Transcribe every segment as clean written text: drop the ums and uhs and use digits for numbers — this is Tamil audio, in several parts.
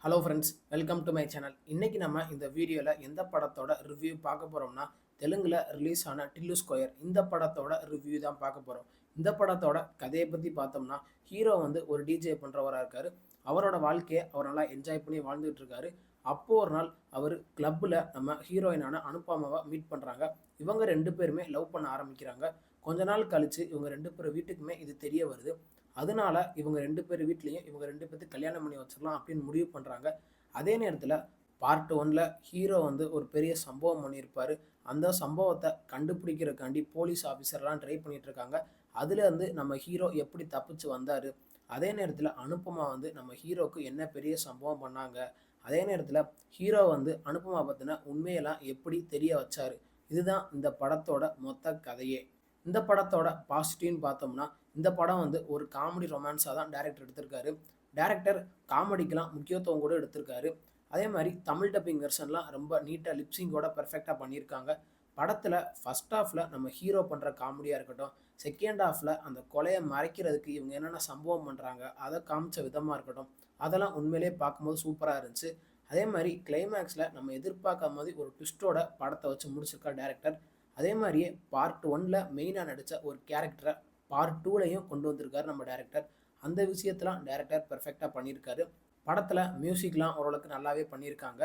Hello friends, welcome to my channel. இன்னைக்கு நம்ம இந்த வீடியோவில் எந்த படத்தோட ரிவ்யூ பார்க்க போகிறோம்னா, தெலுங்குல ரிலீஸ் ஆன டில்லு ஸ்கொயர் இந்த படத்தோட ரிவ்யூ தான் பார்க்க போகிறோம். இந்த படத்தோட கதையை பற்றி பார்த்தோம்னா, ஹீரோ வந்து ஒரு டிஜே பண்ணுறவராக இருக்கார். அவரோட வாழ்க்கையை அவர் நல்லா என்ஜாய் பண்ணி வாழ்ந்துகிட்டு இருக்காரு. அப்போ ஒரு நாள் அவர் கிளப்பில் நம்ம ஹீரோயினான அனுபமாவை மீட் பண்ணுறாங்க. இவங்க ரெண்டு பேருமே லவ் பண்ண ஆரம்பிக்கிறாங்க. கொஞ்ச நாள் கழித்து இவங்க ரெண்டு பேர் வீட்டுக்குமே இது தெரிய வருது. அதனால இவங்க ரெண்டு பேர் வீட்லேயும் இவங்க ரெண்டு பேர்த்துக்கு கல்யாணம் பண்ணி வச்சிடலாம் அப்படின்னு முடிவு பண்ணுறாங்க. அதே நேரத்தில் பார்ட் ஒன்ல ஹீரோ வந்து ஒரு பெரிய சம்பவம் பண்ணியிருப்பார். அந்த சம்பவத்தை கண்டுபிடிக்கிறக்காண்டி போலீஸ் ஆஃபீஸர்லாம் ட்ரை பண்ணிட்டு இருக்காங்க. அதுலேருந்து நம்ம ஹீரோ எப்படி தப்பிச்சு வந்தார், அதே நேரத்தில் அனுபமா வந்து நம்ம ஹீரோக்கு என்ன பெரிய சம்பவம் பண்ணாங்க, அதே நேரத்தில் ஹீரோ வந்து அனுபமா பற்றின உண்மையெல்லாம் எப்படி தெரிய வச்சார், இதுதான் இந்த படத்தோட மொத்த கதையே. இந்த படத்தோட பாசிட்டிவ்னு பார்த்தோம்னா, இந்த படம் வந்து ஒரு காமெடி ரொமான்ஸாக தான் டைரக்டர் எடுத்திருக்காரு. டைரக்டர் காமெடிக்கெலாம் முக்கியத்துவம் கூட எடுத்திருக்காரு. அதே மாதிரி தமிழ் டப்பிங் வெர்ஷன்லாம் ரொம்ப நீட்டாக லிப்ஸிங்கோட பெர்ஃபெக்டாக பண்ணியிருக்காங்க. படத்தில் ஃபர்ஸ்ட் ஹாஃபில் நம்ம ஹீரோ பண்ணுற காமெடியாக இருக்கட்டும், செகண்ட் ஹாஃபில் அந்த கொலையை மறைக்கிறதுக்கு இவங்க என்னென்ன சம்பவம் பண்ணுறாங்க அதை காமிச்ச விதமாக இருக்கட்டும், அதெல்லாம் உண்மையிலே பார்க்கும்போது சூப்பராக இருந்துச்சு. அதே மாதிரி கிளைமேக்ஸில் நம்ம எதிர்பார்க்காத மாதிரி ஒரு ட்விஸ்ட்டோட படத்தை வச்சு முடிச்சிருக்கார் டைரக்டர். அதே மாதிரியே பார்ட் ஒன்ல மெயினாக நடித்த ஒரு கேரக்டரை பார்ட் டூலையும் கொண்டு வந்திருக்காரு நம்ம டைரக்டர். அந்த விஷயத்தெலாம் டைரக்டர் பெர்ஃபெக்டாக பண்ணியிருக்காரு. படத்தில் மியூசிக்லாம் ஓரளவுக்கு நல்லாவே பண்ணியிருக்காங்க.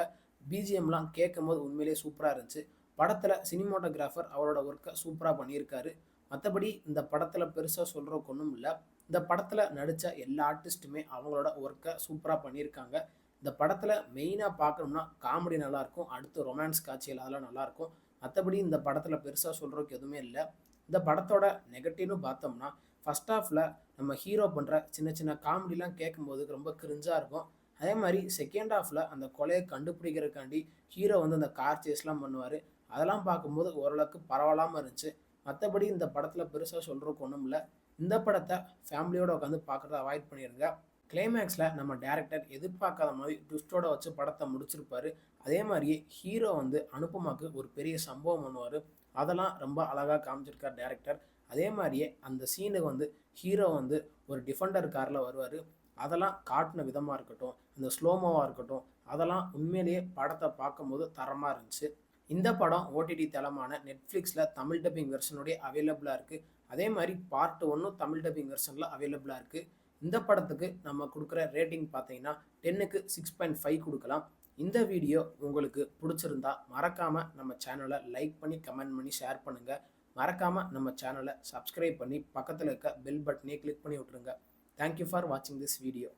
பிஜிஎம்லாம் கேட்கும் போது உண்மையிலே சூப்பராக இருந்துச்சு. படத்தில் சினிமோட்டோகிராஃபர் அவரோட ஒர்க்கை சூப்பராக பண்ணியிருக்காரு. மற்றபடி இந்த படத்தில் பெருசாக சொல்கிறதுக்கு ஒன்றும் இல்லை. இந்த படத்தில் நடித்த எல்லா ஆர்டிஸ்ட்டுமே அவங்களோட ஒர்க்கை சூப்பராக பண்ணியிருக்காங்க. இந்த படத்தில் மெயினாக பார்க்கணும்னா காமெடி நல்லாயிருக்கும், அடுத்து ரொமான்ஸ் காட்சிகள் அதெல்லாம் நல்லாயிருக்கும். மற்றபடி இந்த படத்தில் பெருசாக சொல்கிறதுக்கு எதுவுமே இல்லை. இந்த படத்தோட நெகட்டிவ்னு பார்த்தோம்னா, ஃபர்ஸ்ட் ஹாஃபில் நம்ம ஹீரோ பண்ணுற சின்ன சின்ன காமெடிலாம் கேட்கும்போது ரொம்ப கிரிஞ்சாக இருக்கும். அதே மாதிரி செகண்ட் ஹாஃபில் அந்த கொலையை கண்டுபிடிக்கிறதுக்காண்டி ஹீரோ வந்து அந்த கார் சேஸ்லாம் பண்ணுவார். அதெல்லாம் பார்க்கும்போது ஓரளவுக்கு பரவாயில்லாமல் இருந்துச்சு. மற்றபடி இந்த படத்தில் பெருசாக சொல்கிறதுக்கு ஒன்றும் இல்லை. இந்த படத்தை ஃபேமிலியோடு உட்காந்து பார்க்குறத அவாய்ட் பண்ணிடுங்க. கிளைமேக்ஸில் நம்ம டேரக்டர் எதிர்பார்க்காத மாதிரி ட்விஸ்டோட வச்சு படத்தை முடிச்சிருப்பாரு. அதே மாதிரியே ஹீரோ வந்து அனுபமாக்கு ஒரு பெரிய சம்பவம் பண்ணுவார். அதெல்லாம் ரொம்ப அழகாக காமிச்சிருக்கார் டேரக்டர். அதே மாதிரியே அந்த சீனுக்கு வந்து ஹீரோ வந்து ஒரு டிஃபெண்டர் காரில் வருவார். அதெல்லாம் காட்டின விதமாக இருக்கட்டும், அந்த ஸ்லோமோவாக இருக்கட்டும், அதெல்லாம் உண்மையிலேயே படத்தை பார்க்கும்போது தரமாக இருந்துச்சு. இந்த படம் ஓடிடி தளமான நெட்ஃப்ளிக்ஸில் தமிழ் டப்பிங் வெர்ஷனுடைய அவைலபிளாக இருக்குது. அதே மாதிரி பார்ட் ஒன்றும் தமிழ் டப்பிங் வெர்ஷனில் அவைலபிளாக இருக்குது. இந்த படத்துக்கு நம்ம கொடுக்குற ரேட்டிங் பார்த்தீங்கன்னா 10க்கு 6.5 கொடுக்கலாம். இந்த வீடியோ உங்களுக்கு பிடிச்சிருந்தா மறக்காமல் நம்ம சேனலை லைக் பண்ணி கமெண்ட் பண்ணி ஷேர் பண்ணுங்கள். மறக்காமல் நம்ம சேனலை சப்ஸ்கிரைப் பண்ணி பக்கத்தில் இருக்க பெல் பட்டனையே கிளிக் பண்ணி விட்ருங்க. தேங்க்யூ ஃபார் வாட்சிங் திஸ் வீடியோ.